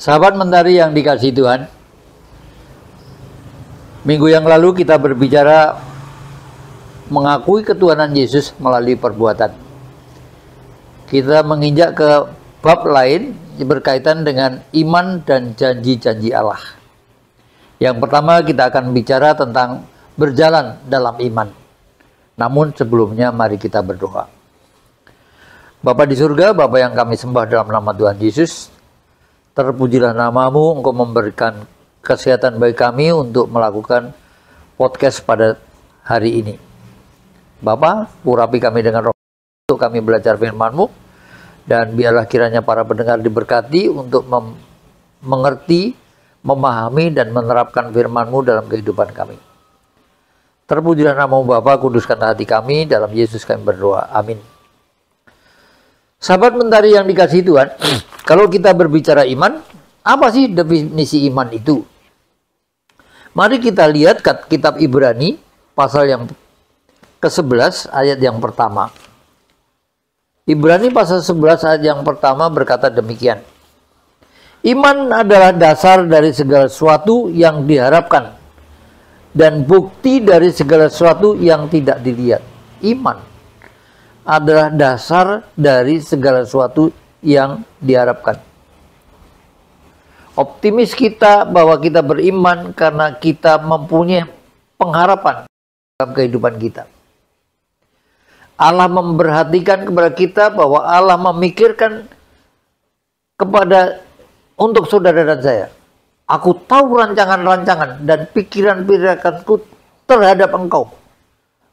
Sahabat Mentari yang dikasihi Tuhan, minggu yang lalu kita berbicara mengakui ketuhanan Yesus melalui perbuatan. Kita menginjak ke bab lain berkaitan dengan iman dan janji-janji Allah. Yang pertama kita akan bicara tentang berjalan dalam iman. Namun sebelumnya mari kita berdoa. Bapa di surga, Bapa yang kami sembah dalam nama Tuhan Yesus, terpujilah namamu, Engkau memberikan kesehatan bagi kami untuk melakukan podcast pada hari ini. Bapa, urapi kami dengan roh untuk kami belajar firman-Mu, dan biarlah kiranya para pendengar diberkati untuk mengerti, memahami, dan menerapkan firman-Mu dalam kehidupan kami. Terpujilah namamu Bapa, kuduskan hati kami, dalam Yesus kami berdoa. Amin. Sahabat Mentari yang dikasihi Tuhan, kalau kita berbicara iman, apa sih definisi iman itu? Mari kita lihat kitab Ibrani, pasal yang ke-11, ayat yang pertama. Ibrani pasal 11 ayat yang pertama berkata demikian. Iman adalah dasar dari segala sesuatu yang diharapkan, dan bukti dari segala sesuatu yang tidak dilihat. Iman adalah dasar dari segala sesuatu yang diharapkan. Optimis kita bahwa kita beriman karena kita mempunyai pengharapan dalam kehidupan kita. Allah memperhatikan kepada kita bahwa Allah memikirkan untuk saudara dan saya. Aku tahu rancangan-rancangan dan pikiran-pikiranku terhadap engkau.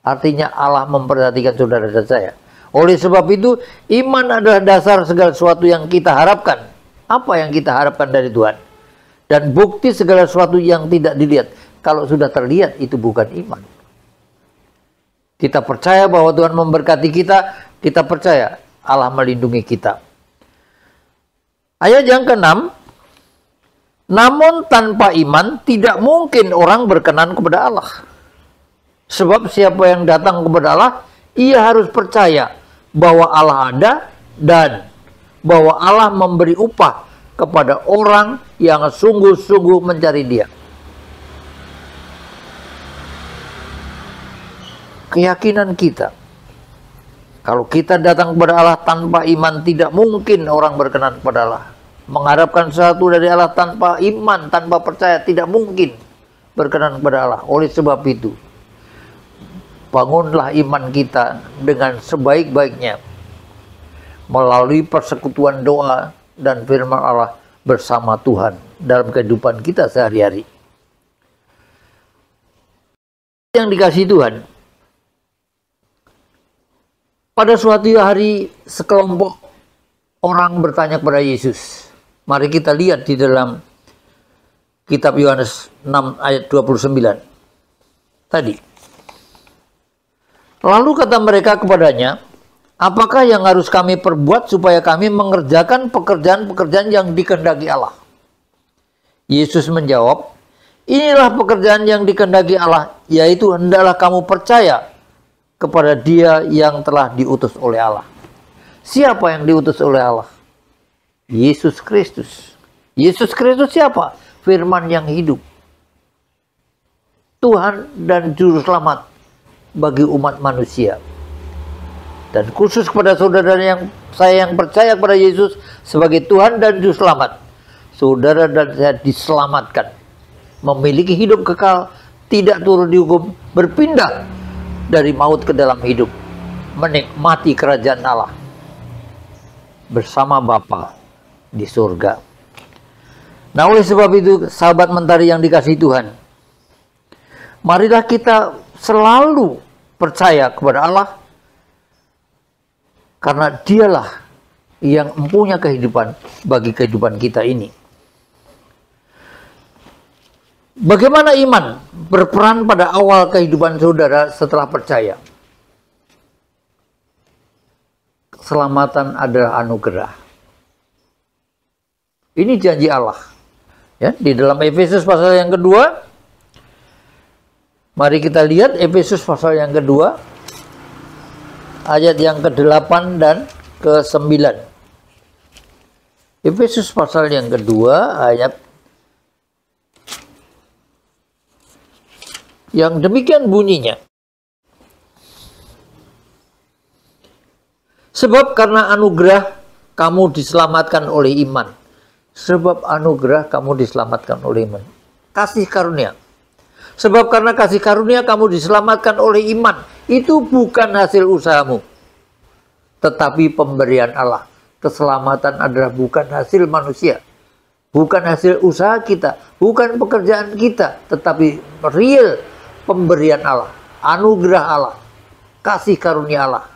Artinya Allah memperhatikan saudara dan saya. Oleh sebab itu, iman adalah dasar segala sesuatu yang kita harapkan. Apa yang kita harapkan dari Tuhan? Dan bukti segala sesuatu yang tidak dilihat. Kalau sudah terlihat, itu bukan iman. Kita percaya bahwa Tuhan memberkati kita. Kita percaya Allah melindungi kita. Ayat yang ke-6. Namun tanpa iman, tidak mungkin orang berkenan kepada Allah. Sebab siapa yang datang kepada Allah, ia harus percaya bahwa Allah ada dan bahwa Allah memberi upah kepada orang yang sungguh-sungguh mencari Dia. Keyakinan kita, kalau kita datang kepada Allah tanpa iman, tidak mungkin orang berkenan kepada Allah. Mengharapkan sesuatu dari Allah tanpa iman, tanpa percaya, tidak mungkin berkenan kepada Allah. Oleh sebab itu, bangunlah iman kita dengan sebaik-baiknya melalui persekutuan doa dan firman Allah bersama Tuhan dalam kehidupan kita sehari-hari. Yang dikasihi Tuhan, pada suatu hari sekelompok orang bertanya kepada Yesus. Mari kita lihat di dalam kitab Yohanes 6 ayat 29 tadi. Lalu kata mereka kepadanya, apakah yang harus kami perbuat supaya kami mengerjakan pekerjaan-pekerjaan yang dikehendaki Allah? Yesus menjawab, inilah pekerjaan yang dikehendaki Allah, yaitu hendaklah kamu percaya kepada Dia yang telah diutus oleh Allah. Siapa yang diutus oleh Allah? Yesus Kristus. Yesus Kristus siapa? Firman yang hidup. Tuhan dan Juru Selamat bagi umat manusia. Dan khusus kepada saudara saya yang percaya kepada Yesus sebagai Tuhan dan Juru Selamat, saudara dan saya diselamatkan, memiliki hidup kekal, tidak turun dihukum, berpindah dari maut ke dalam hidup, menikmati kerajaan Allah bersama Bapa di surga. Nah, oleh sebab itu, sahabat Mentari yang dikasihi Tuhan, marilah kita selalu percaya kepada Allah, karena Dialah yang mempunyai kehidupan bagi kehidupan kita ini. Bagaimana iman berperan pada awal kehidupan saudara setelah percaya? Keselamatan adalah anugerah. Ini janji Allah. Ya, di dalam Efesus pasal yang kedua, mari kita lihat Efesus pasal yang kedua, ayat yang ke-8 dan ke-9. Efesus pasal yang kedua ayat yang demikian bunyinya. Sebab karena anugerah kamu diselamatkan oleh iman. Sebab anugerah kamu diselamatkan oleh iman. Kasih karunia. Sebab karena kasih karunia kamu diselamatkan oleh iman. Itu bukan hasil usahamu, tetapi pemberian Allah. Keselamatan adalah bukan hasil manusia, bukan hasil usaha kita, bukan pekerjaan kita, tetapi real pemberian Allah, anugerah Allah, kasih karunia Allah.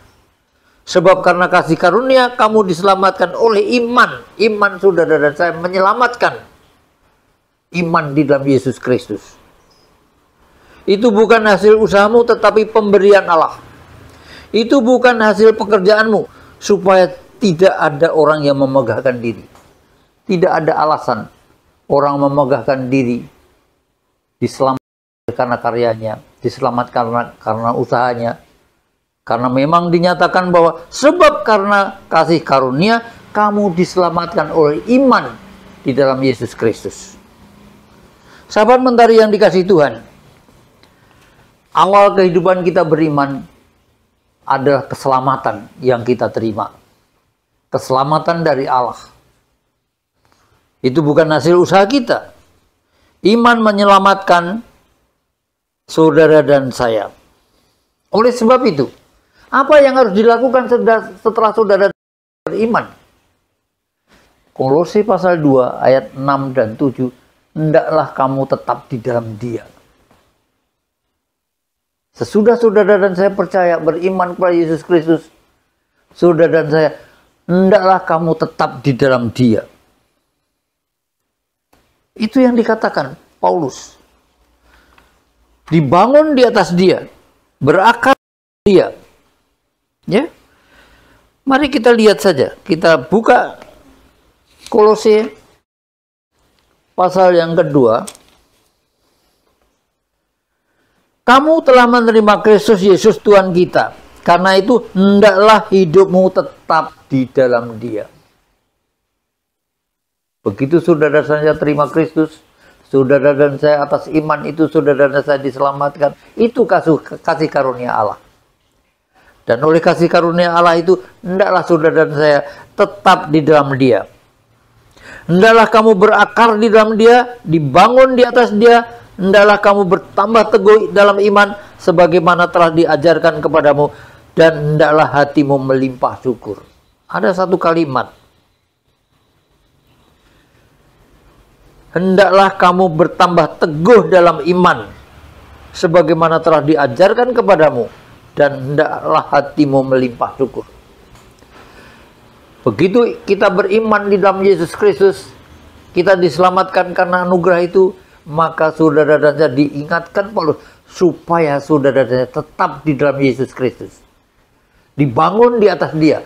Sebab karena kasih karunia kamu diselamatkan oleh iman. Iman saudara dan saya menyelamatkan. Iman di dalam Yesus Kristus. Itu bukan hasil usahamu, tetapi pemberian Allah. Itu bukan hasil pekerjaanmu, supaya tidak ada orang yang memegahkan diri. Tidak ada alasan orang memegahkan diri diselamatkan karena karyanya, diselamatkan karena usahanya. Karena memang dinyatakan bahwa sebab karena kasih karunia kamu diselamatkan oleh iman di dalam Yesus Kristus. Sahabat mentari yang dikasihi Tuhan, awal kehidupan kita beriman adalah keselamatan yang kita terima. Keselamatan dari Allah. Itu bukan hasil usaha kita. Iman menyelamatkan saudara dan saya. Oleh sebab itu, apa yang harus dilakukan setelah saudara beriman? Kolose pasal 2 ayat 6 dan 7. Hendaklah kamu tetap di dalam Dia. Sesudah saudara dan saya percaya beriman kepada Yesus Kristus, saudara dan saya, hendaklah kamu tetap di dalam Dia. Itu yang dikatakan Paulus. Dibangun di atas Dia, berakar Dia. Ya, mari kita lihat saja. Kita buka Kolose pasal yang kedua. Kamu telah menerima Kristus Yesus Tuhan kita. Karena itu hendaklah hidupmu tetap di dalam Dia. Begitu saudara saya terima Kristus, saudara dan saya atas iman itu saudara dan saya diselamatkan. Itu kasih karunia Allah. Dan oleh kasih karunia Allah itu, hendaklah saudara dan saya tetap di dalam Dia. Hendaklah kamu berakar di dalam Dia, dibangun di atas Dia. Hendaklah kamu bertambah teguh dalam iman, sebagaimana telah diajarkan kepadamu. Dan hendaklah hatimu melimpah syukur. Ada satu kalimat. Hendaklah kamu bertambah teguh dalam iman, sebagaimana telah diajarkan kepadamu. Dan hendaklah hatimu melimpah syukur. Begitu kita beriman di dalam Yesus Kristus, kita diselamatkan karena anugerah itu, maka saudara dan saya diingatkan Paulus supaya saudara dan saya tetap di dalam Yesus Kristus. Dibangun di atas Dia.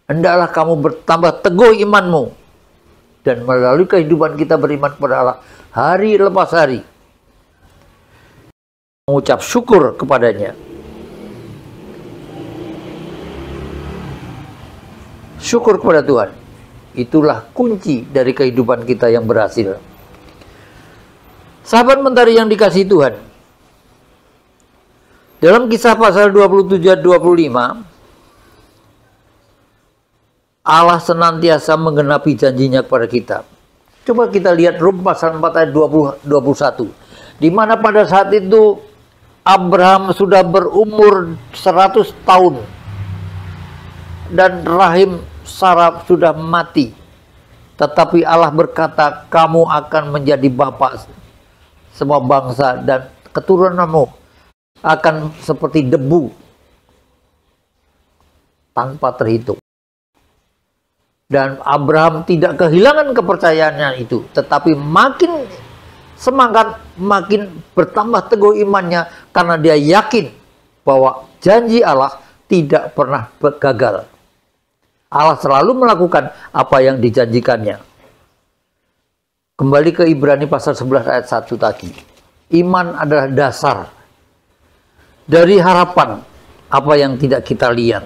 Hendaklah kamu bertambah teguh imanmu. Dan melalui kehidupan kita beriman kepada Allah, hari lepas hari, mengucap syukur kepadanya. Syukur kepada Tuhan. Itulah kunci dari kehidupan kita yang berhasil. Sahabat mentari yang dikasihi Tuhan, dalam Kisah pasal 27-25, Allah senantiasa menggenapi janjinya kepada kita. Coba kita lihat Rum pasal 4 ayat 20-21. Di mana pada saat itu Abraham sudah berumur 100 tahun. Dan rahim Sarah sudah mati. Tetapi Allah berkata, kamu akan menjadi bapa semua bangsa dan keturunanmu akan seperti debu tanpa terhitung. Dan Abraham tidak kehilangan kepercayaannya itu, tetapi makin semangat, makin bertambah teguh imannya karena dia yakin bahwa janji Allah tidak pernah gagal. Allah selalu melakukan apa yang dijanjikannya. Kembali ke Ibrani pasal 11 ayat 1 tadi. Iman adalah dasar dari harapan apa yang tidak kita lihat.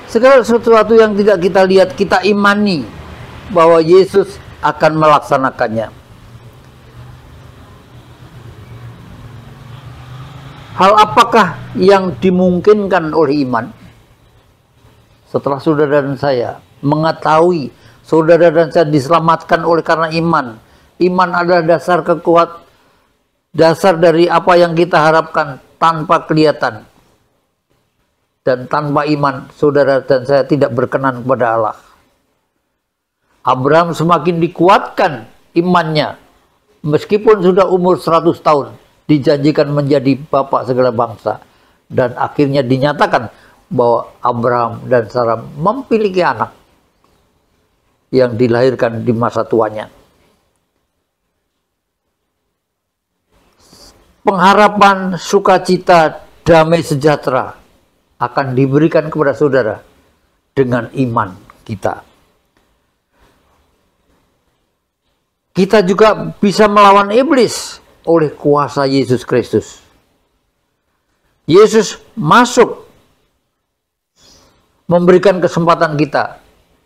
Segala sesuatu yang tidak kita lihat, kita imani bahwa Yesus akan melaksanakannya. Hal apakah yang dimungkinkan oleh iman? Setelah saudara dan saya mengetahui saudara dan saya diselamatkan oleh karena iman. Iman adalah dasar dari apa yang kita harapkan tanpa kelihatan. Dan tanpa iman, saudara dan saya tidak berkenan kepada Allah. Abraham semakin dikuatkan imannya. Meskipun sudah umur 100 tahun, dijanjikan menjadi bapak segala bangsa. Dan akhirnya dinyatakan bahwa Abraham dan Sarah memiliki anak yang dilahirkan di masa tuanya. Pengharapan, sukacita, damai sejahtera akan diberikan kepada saudara dengan iman kita. Kita juga bisa melawan iblis oleh kuasa Yesus Kristus. Yesus masuk memberikan kesempatan kita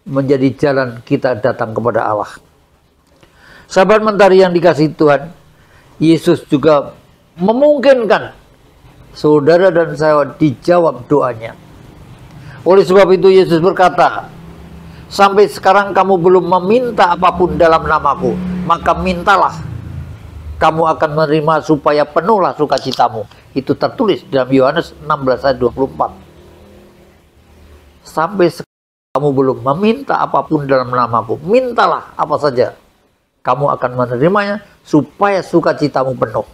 menjadi jalan kita datang kepada Allah. Sahabat mentari yang dikasihi Tuhan, Yesus juga memungkinkan saudara dan saya dijawab doanya. Oleh sebab itu Yesus berkata, sampai sekarang kamu belum meminta apapun dalam namaku, maka mintalah, kamu akan menerima supaya penuhlah sukacitamu. Itu tertulis dalam Yohanes 16 ayat 24. Sampai sekarang kamu belum meminta apapun dalam namaku, mintalah apa saja, kamu akan menerimanya supaya sukacitamu penuh.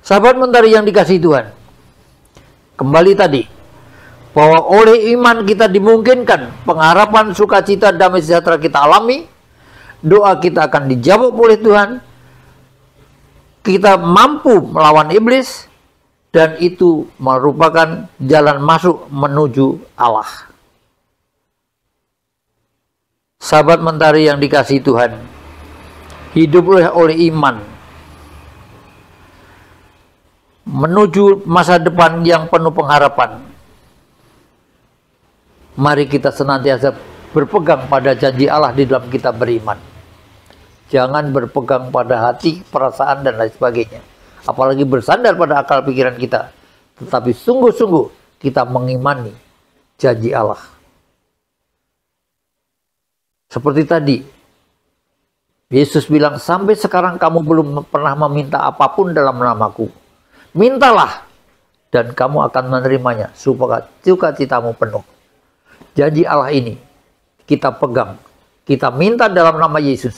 Sahabat mentari yang dikasihi Tuhan, kembali tadi, bahwa oleh iman kita dimungkinkan pengharapan, sukacita, damai sejahtera kita alami, doa kita akan dijawab oleh Tuhan, kita mampu melawan iblis, dan itu merupakan jalan masuk menuju Allah. Sahabat mentari yang dikasihi Tuhan, hiduplah oleh iman menuju masa depan yang penuh pengharapan. Mari kita senantiasa berpegang pada janji Allah di dalam kita beriman. Jangan berpegang pada hati, perasaan, dan lain sebagainya. Apalagi bersandar pada akal pikiran kita. Tetapi sungguh-sungguh kita mengimani janji Allah. Seperti tadi, Yesus bilang, sampai sekarang kamu belum pernah meminta apapun dalam namaku. Mintalah, dan kamu akan menerimanya, supaya sukacitamu penuh. Janji Allah ini kita pegang, kita minta dalam nama Yesus,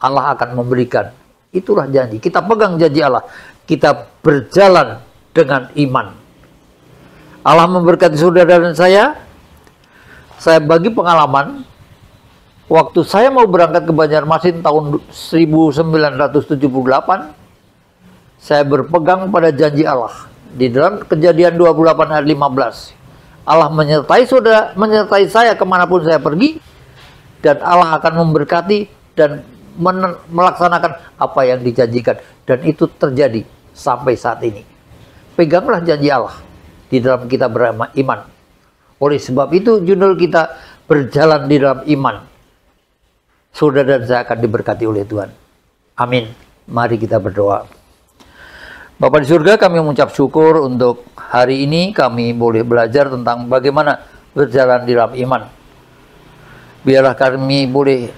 Allah akan memberikan. Itulah janji, kita pegang janji Allah, kita berjalan dengan iman. Allah memberkati saudara dan saya bagi pengalaman, waktu saya mau berangkat ke Banjarmasin tahun 1978, saya berpegang pada janji Allah. Di dalam Kejadian 28 ayat 15. Allah menyertai saudara, menyertai saya kemanapun saya pergi. Dan Allah akan memberkati dan melaksanakan apa yang dijanjikan. Dan itu terjadi sampai saat ini. Peganglah janji Allah di dalam kita beriman. Oleh sebab itu judul kita berjalan di dalam iman. Saudara dan saya akan diberkati oleh Tuhan. Amin. Mari kita berdoa. Bapa di surga, kami mengucap syukur untuk hari ini kami boleh belajar tentang bagaimana berjalan di dalam iman. Biarlah kami boleh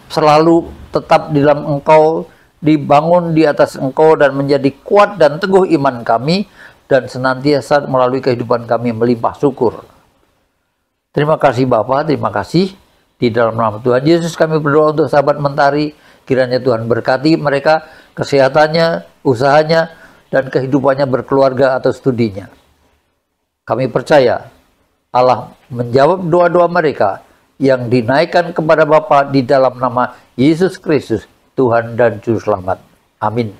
selalu tetap di dalam Engkau, dibangun di atas Engkau, dan menjadi kuat dan teguh iman kami, dan senantiasa melalui kehidupan kami melimpah syukur. Terima kasih Bapa, terima kasih. Di dalam nama Tuhan Yesus kami berdoa untuk sahabat mentari, kiranya Tuhan berkati mereka, kesehatannya, usahanya, dan kehidupannya berkeluarga atau studinya. Kami percaya Allah menjawab doa-doa mereka yang dinaikkan kepada Bapa di dalam nama Yesus Kristus, Tuhan dan Juru Selamat. Amin.